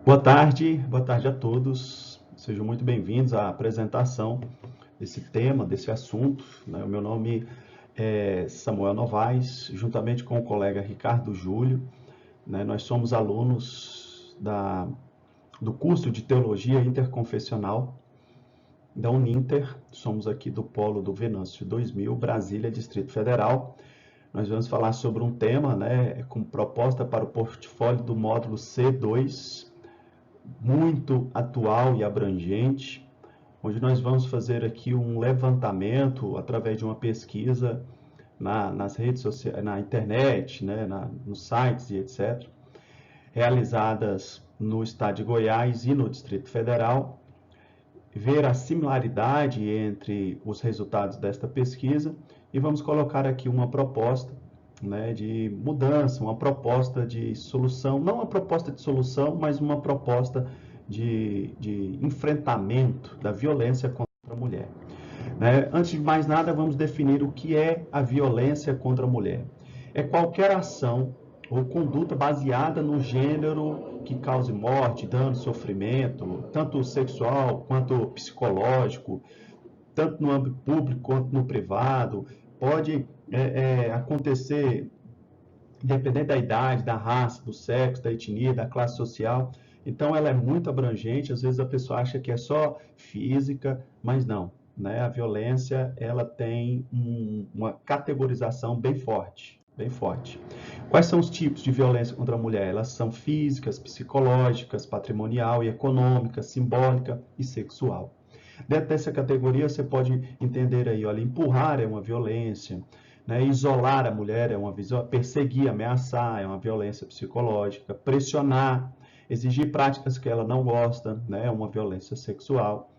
Boa tarde a todos. Sejam muito bem-vindos à apresentação desse tema, desse assunto, né? O meu nome é Samuel Novaes, juntamente com o colega Ricardo Júlio, né? Nós somos alunos do curso de Teologia Interconfessional da Uninter, somos aqui do Polo do Venâncio 2000, Brasília, Distrito Federal. Nós vamos falar sobre um tema, né, com proposta para o portfólio do módulo C2, muito atual e abrangente, onde nós vamos fazer aqui um levantamento através de uma pesquisa nas redes sociais, na internet, né, nos sites e etc., realizadas no estado de Goiás e no Distrito Federal, ver a similaridade entre os resultados desta pesquisa e vamos colocar aqui uma proposta, né, de mudança, uma proposta de solução, não uma proposta de solução, mas uma proposta de enfrentamento da violência contra a mulher. Né? Antes de mais nada, vamos definir o que é a violência contra a mulher. É qualquer ação ou conduta baseada no gênero que cause morte, dano, sofrimento, tanto sexual quanto psicológico, tanto no âmbito público quanto no privado. Pode acontecer independente da idade, da raça, do sexo, da etnia, da classe social. Então, ela é muito abrangente. Às vezes a pessoa acha que é só física, mas não. Né? A violência ela tem uma categorização bem forte. Bem forte. Quais são os tipos de violência contra a mulher? Elas são físicas, psicológicas, patrimonial e econômica, simbólica e sexual. Dentro dessa categoria, você pode entender aí, olha, empurrar é uma violência, né? Isolar a mulher é uma violência, perseguir, ameaçar é uma violência psicológica, pressionar, exigir práticas que ela não gosta, né? É uma violência sexual.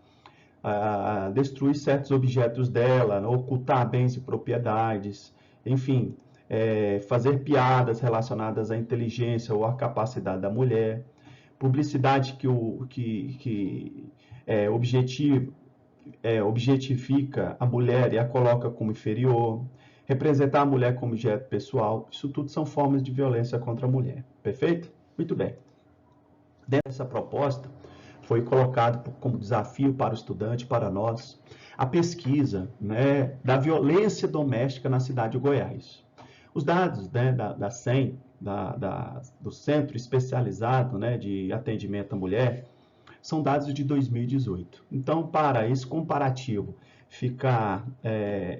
Destruir certos objetos dela, ocultar bens e propriedades, enfim, fazer piadas relacionadas à inteligência ou à capacidade da mulher, publicidade que objetifica a mulher e a coloca como inferior, representar a mulher como objeto pessoal, isso tudo são formas de violência contra a mulher. Perfeito? Muito bem. Dentro dessa proposta, foi colocado como desafio para o estudante, para nós, a pesquisa, né, da violência doméstica na cidade de Goiás. Os dados, né, da SEM, do Centro Especializado, né, de Atendimento à Mulher, são dados de 2018. Então, para esse comparativo ficar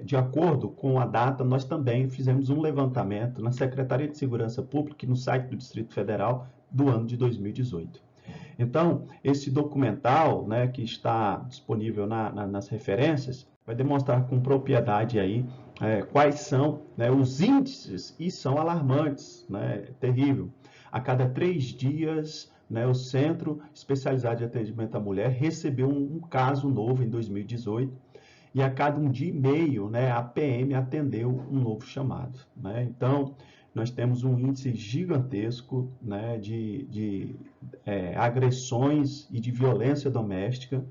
de acordo com a data, nós também fizemos um levantamento na Secretaria de Segurança Pública e no site do Distrito Federal do ano de 2018. Então, esse documental, né, que está disponível nas referências, vai demonstrar com propriedade aí quais são, né, os índices, e são alarmantes, né, terrível. A cada 3 dias, né, o Centro Especializado de Atendimento à Mulher recebeu um caso novo em 2018, e a cada 1 dia e meio, né, a PM atendeu um novo chamado. Né? Então, nós temos um índice gigantesco, né, de agressões e de violência doméstica.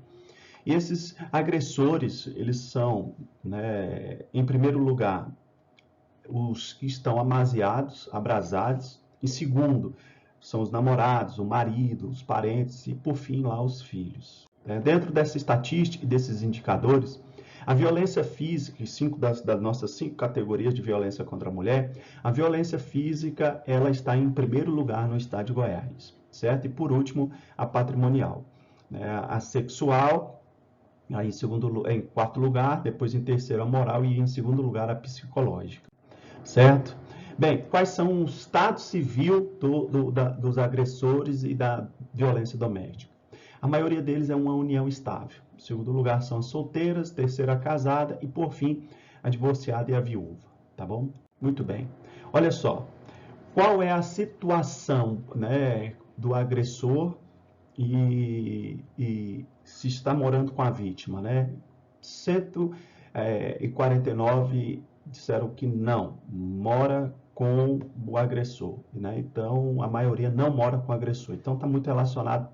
E esses agressores, eles são, né, em primeiro lugar, os que estão amaziados, abrasados. Em segundo, são os namorados, o marido, os parentes e, por fim, lá os filhos. Dentro dessa estatística e desses indicadores, a violência física, das nossas 5 categorias de violência contra a mulher, a violência física ela está em primeiro lugar no estado de Goiás, certo? E por último, a patrimonial. A sexual, aí em quarto lugar, depois em terceiro a moral e em segundo lugar a psicológica, certo? Bem, quais são o estado civil dos agressores e da violência doméstica? A maioria deles é uma união estável. Em segundo lugar são as solteiras, terceira a casada e, por fim, a divorciada e a viúva. Tá bom? Muito bem. Olha só, qual é a situação, né, do agressor e se está morando com a vítima, né? 149 disseram que não, mora com o agressor, né? Então, a maioria não mora com o agressor. Então, está muito relacionado,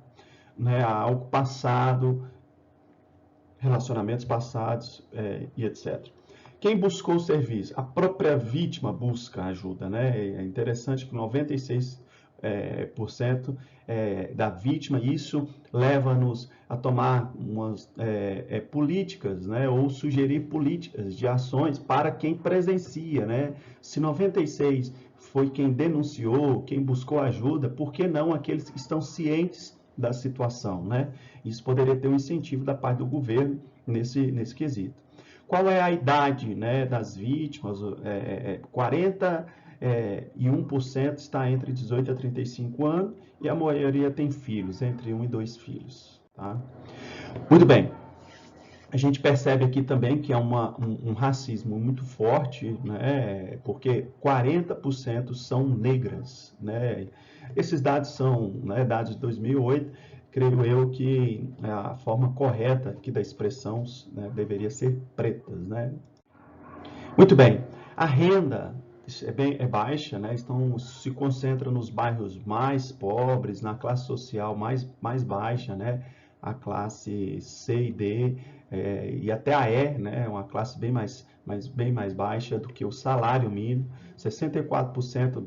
né, a algo passado, relacionamentos passados e etc. Quem buscou o serviço? A própria vítima busca ajuda, né? É interessante que 96 por cento da vítima. Isso leva-nos a tomar umas políticas, né, ou sugerir políticas de ações para quem presencia, né? Se 96 foi quem denunciou, quem buscou ajuda, por que não aqueles que estão cientes da situação, né? Isso poderia ter um incentivo da parte do governo nesse quesito. Qual é a idade, né, das vítimas? 41% está entre 18 a 35 anos e a maioria tem filhos, entre 1 e 2 filhos. Tá? Muito bem. A gente percebe aqui também que é um racismo muito forte, né, porque 40% são negras. Né? Esses dados são, né, dados de 2008, creio eu que a forma correta aqui da expressão, né, deveria ser pretas. Né? Muito bem, a renda é baixa, né? Então se concentra nos bairros mais pobres, na classe social mais baixa, né? A classe C e D, e até a E, né? Uma classe bem mais baixa do que o salário mínimo. 64%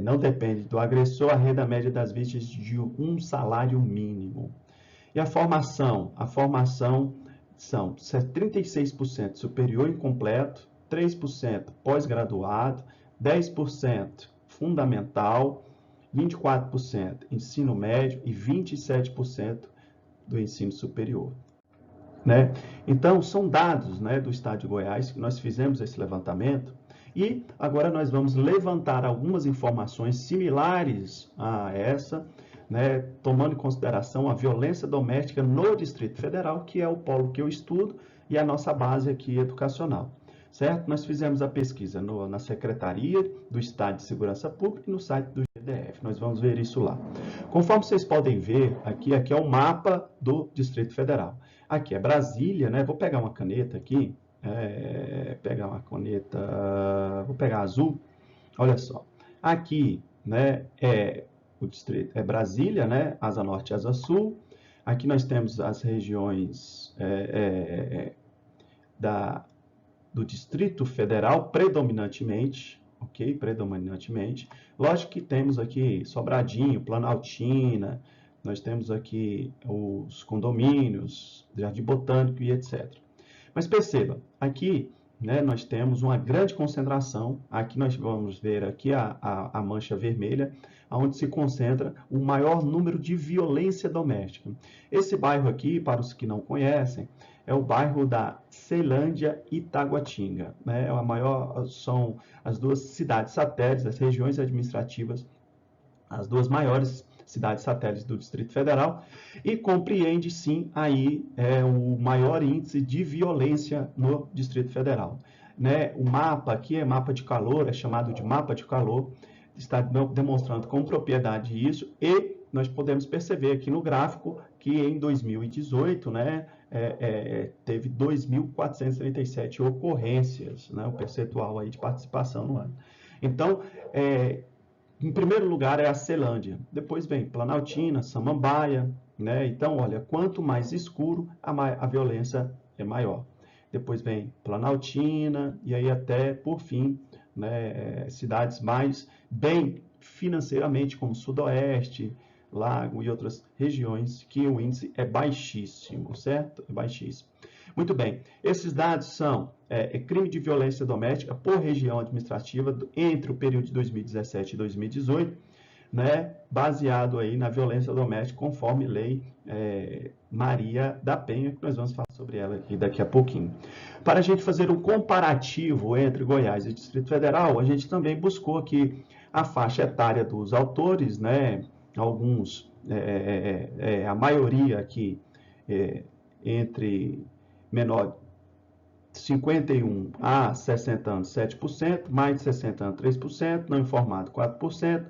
não depende do agressor, a renda média das vítimas de um salário mínimo. E a formação? A formação são 36% superior incompleto, 3% pós-graduado, 10% fundamental, 24% ensino médio e 27% do ensino superior. Né? Então, são dados, né, do Estado de Goiás que nós fizemos esse levantamento e agora nós vamos levantar algumas informações similares a essa, né, tomando em consideração a violência doméstica no Distrito Federal, que é o polo que eu estudo e a nossa base aqui educacional. Certo? Nós fizemos a pesquisa na Secretaria do Estado de Segurança Pública e no site do GDF. Nós vamos ver isso lá. Conforme vocês podem ver, aqui é o mapa do Distrito Federal. Aqui é Brasília, né? Vou pegar uma caneta aqui. Vou pegar azul. Olha só. Aqui, né, o distrito é Brasília, né? Asa Norte e Asa Sul. Aqui nós temos as regiões do Distrito Federal, predominantemente, ok? Predominantemente. Lógico que temos aqui Sobradinho, Planaltina, nós temos aqui os condomínios, Jardim Botânico e etc. Mas perceba, aqui, né, nós temos uma grande concentração, aqui nós vamos ver aqui a mancha vermelha, onde se concentra o maior número de violência doméstica. Esse bairro aqui, para os que não conhecem, é o bairro da Ceilândia e Taguatinga. Né? São as duas cidades satélites, as regiões administrativas, as duas maiores cidades satélites do Distrito Federal, e compreende, sim, aí o maior índice de violência no Distrito Federal. Né? O mapa aqui é mapa de calor, é chamado de mapa de calor, está demonstrando com propriedade isso, e nós podemos perceber aqui no gráfico que em 2018, né, teve 2.437 ocorrências, né, o percentual aí de participação no ano. Então, em primeiro lugar é a Ceilândia, depois vem Planaltina, Samambaia, né? Então, olha, quanto mais escuro, a violência é maior. Depois vem Planaltina e aí até, por fim, né, cidades mais bem financeiramente, como Sudoeste, Lago e outras regiões, que o índice é baixíssimo, certo? É baixíssimo. Muito bem, esses dados são crime de violência doméstica por região administrativa entre o período de 2017 e 2018, né, baseado aí na violência doméstica conforme lei Maria da Penha, que nós vamos falar sobre ela aqui daqui a pouquinho. Para a gente fazer um comparativo entre Goiás e Distrito Federal, a gente também buscou aqui a faixa etária dos autores, né, alguns, a maioria aqui entre menor de 51 a 60 anos, 7%, mais de 60 anos, 3%, não informado, 4%,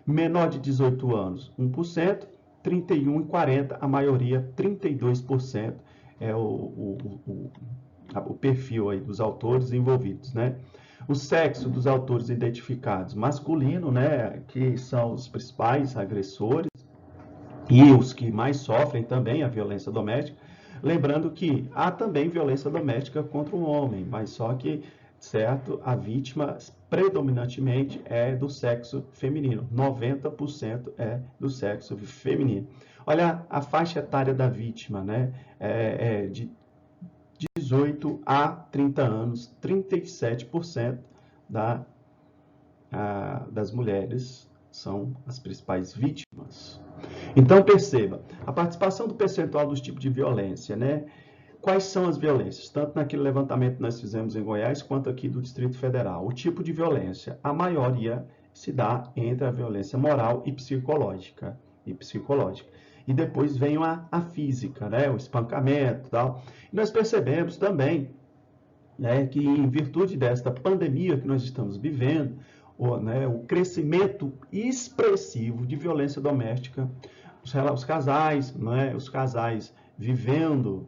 menor de 18 anos, 1%, 31 e 40, a maioria, 32%, é o perfil aí dos autores envolvidos, né? O sexo dos autores identificados, masculino, né, que são os principais agressores e os que mais sofrem também a violência doméstica. Lembrando que há também violência doméstica contra o homem, mas só que certo? A vítima predominantemente é do sexo feminino, 90% é do sexo feminino. Olha a faixa etária da vítima, né? De 18 a 30 anos, 37% das mulheres são as principais vítimas. Então, perceba, a participação do percentual dos tipos de violência, né? Quais são as violências? Tanto naquele levantamento que nós fizemos em Goiás, quanto aqui do Distrito Federal. O tipo de violência, a maioria se dá entre a violência moral e psicológica. E depois vem a física, né? O espancamento e tal. E nós percebemos também, né, que em virtude desta pandemia que nós estamos vivendo, o crescimento expressivo de violência doméstica, os casais, né, os casais vivendo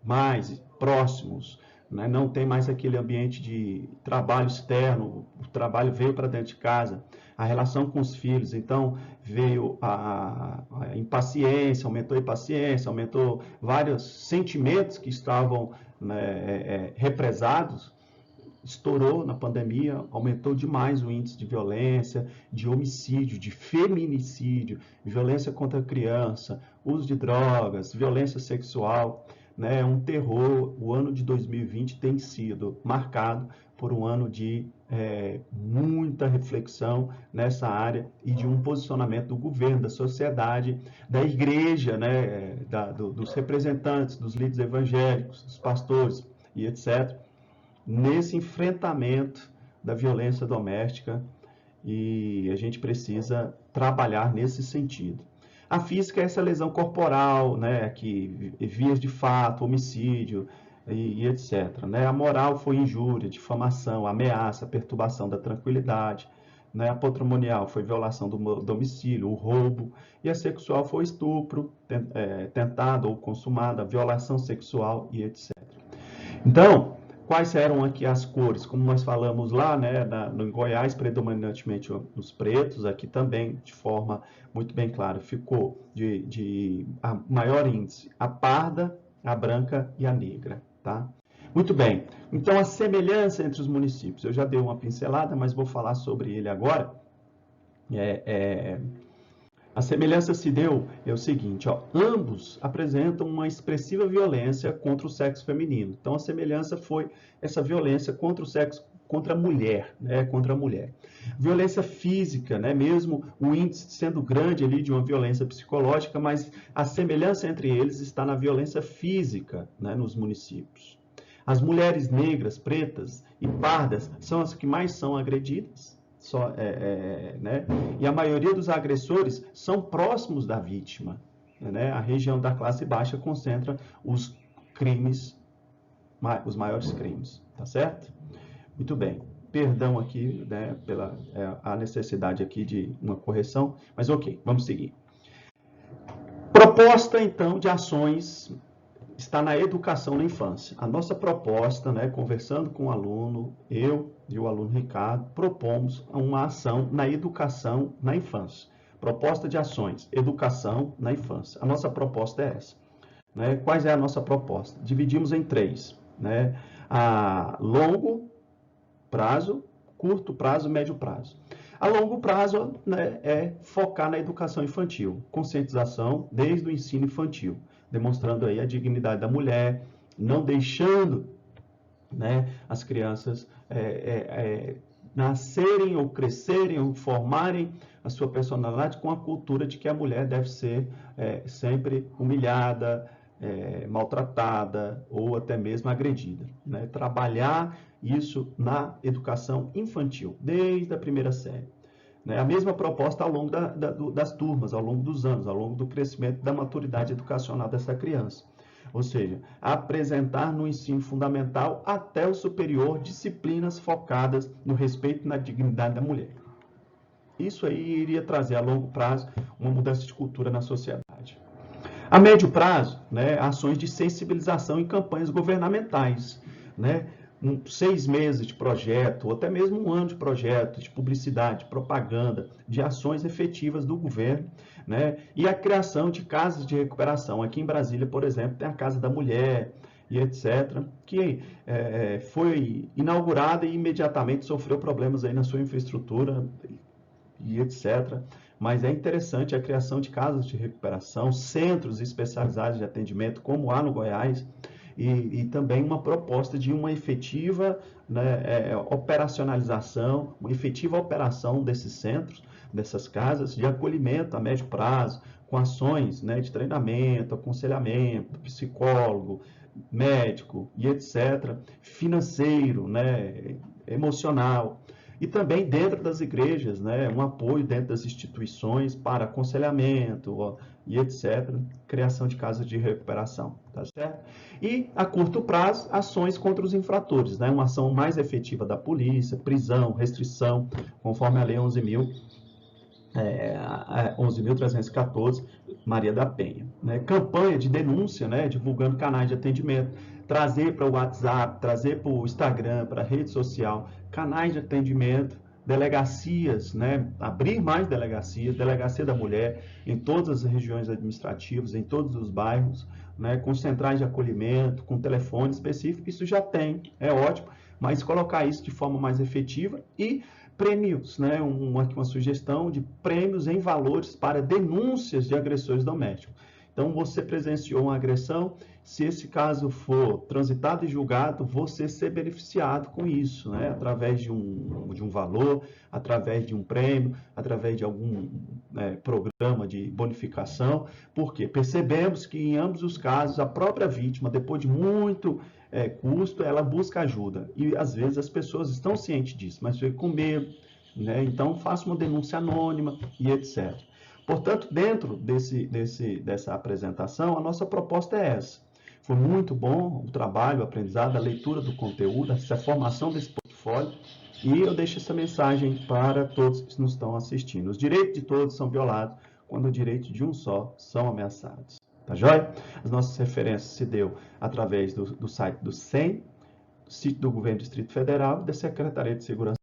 mais próximos, né, não tem mais aquele ambiente de trabalho externo, o trabalho veio para dentro de casa, a relação com os filhos, então veio a impaciência, aumentou vários sentimentos que estavam, né, represados, estourou na pandemia, aumentou demais o índice de violência, de homicídio, de feminicídio, violência contra a criança, uso de drogas, violência sexual, né? Um terror. O ano de 2020 tem sido marcado por um ano de muita reflexão nessa área e de um posicionamento do governo, da sociedade, da igreja, né? Dos representantes, dos líderes evangélicos, dos pastores e etc., nesse enfrentamento da violência doméstica, e a gente precisa trabalhar nesse sentido. A física é essa lesão corporal, né, que vias de fato, homicídio e etc. Né? A moral foi injúria, difamação, ameaça, perturbação da tranquilidade. Né? A patrimonial foi violação do domicílio, o roubo. E a sexual foi estupro, tentado ou consumado, violação sexual e etc. Então, quais eram aqui as cores? Como nós falamos lá, né, no Goiás, predominantemente os pretos, aqui também, de forma muito bem clara, ficou de a maior índice, a parda, a branca e a negra, tá? Muito bem, então a semelhança entre os municípios, eu já dei uma pincelada, mas vou falar sobre ele agora. A semelhança se deu é o seguinte, ó, ambos apresentam uma expressiva violência contra o sexo feminino. Então a semelhança foi essa violência contra o sexo, contra a mulher, né, contra a mulher. Violência física, né, mesmo o índice sendo grande ali de uma violência psicológica, mas a semelhança entre eles está na violência física, né, nos municípios. As mulheres negras, pretas e pardas são as que mais são agredidas. Né? E a maioria dos agressores são próximos da vítima. Né? A região da classe baixa concentra os crimes, os maiores crimes. Tá certo? Muito bem. Perdão aqui, né, pela a necessidade aqui de uma correção, mas ok, vamos seguir. Proposta, então, de ações está na educação na infância. A nossa proposta, né, conversando com o aluno, eu e o aluno Ricardo, propomos uma ação na educação na infância. Proposta de ações, educação na infância. A nossa proposta é essa. Né? Qual é a nossa proposta? Dividimos em 3. Né? A longo prazo, curto prazo e médio prazo. A longo prazo, né, é focar na educação infantil, conscientização desde o ensino infantil, demonstrando aí a dignidade da mulher, não deixando, né, as crianças nascerem ou crescerem ou formarem a sua personalidade com a cultura de que a mulher deve ser sempre humilhada, maltratada ou até mesmo agredida. Né? Trabalhar isso na educação infantil, desde a primeira série. Né? A mesma proposta ao longo das turmas, ao longo dos anos, ao longo do crescimento da maturidade educacional dessa criança. Ou seja, apresentar no ensino fundamental até o superior disciplinas focadas no respeito e na dignidade da mulher. Isso aí iria trazer a longo prazo uma mudança de cultura na sociedade. A médio prazo, né, ações de sensibilização em campanhas governamentais, né, 6 meses de projeto, ou até mesmo 1 ano de projeto, de publicidade, propaganda, de ações efetivas do governo, né, e a criação de casas de recuperação. Aqui em Brasília, por exemplo, tem a Casa da Mulher, e etc., que foi inaugurada e imediatamente sofreu problemas aí na sua infraestrutura e etc. Mas é interessante a criação de casas de recuperação, centros especializados de atendimento, como há no Goiás, e também uma proposta de uma efetiva, né, operacionalização, uma efetiva operação desses centros, dessas casas de acolhimento a médio prazo, com ações, né, de treinamento, aconselhamento, psicólogo, médico e etc., financeiro, né, emocional. E também dentro das igrejas, né, um apoio dentro das instituições para aconselhamento, ó, e etc., criação de casas de recuperação, tá certo? E, a curto prazo, ações contra os infratores, né, uma ação mais efetiva da polícia, prisão, restrição, conforme a Lei 11.314, Maria da Penha. Né? Campanha de denúncia, né? Divulgando canais de atendimento, trazer para o WhatsApp, trazer para o Instagram, para a rede social, canais de atendimento, delegacias, né? Abrir mais delegacias, delegacia da mulher em todas as regiões administrativas, em todos os bairros, né? Com centrais de acolhimento, com telefone específico, isso já tem, é ótimo, mas colocar isso de forma mais efetiva e prêmios, né? Uma sugestão de prêmios em valores para denúncias de agressores domésticos. Então, você presenciou uma agressão, se esse caso for transitado e julgado, você ser beneficiado com isso, né? Através de um valor, através de um prêmio, através de algum programa de bonificação. Por quê? Percebemos que em ambos os casos, a própria vítima, depois de muito custo, ela busca ajuda. E às vezes as pessoas estão cientes disso, mas ficam com medo, né? Então, faça uma denúncia anônima e etc. Portanto, dentro dessa apresentação, a nossa proposta é essa. Foi muito bom o trabalho, o aprendizado, a leitura do conteúdo, essa formação desse portfólio, e eu deixo essa mensagem para todos que nos estão assistindo. Os direitos de todos são violados quando os direitos de um só são ameaçados. Tá joia? As nossas referências se deu através do site do SEM, do sítio do Governo do Distrito Federal e da Secretaria de Segurança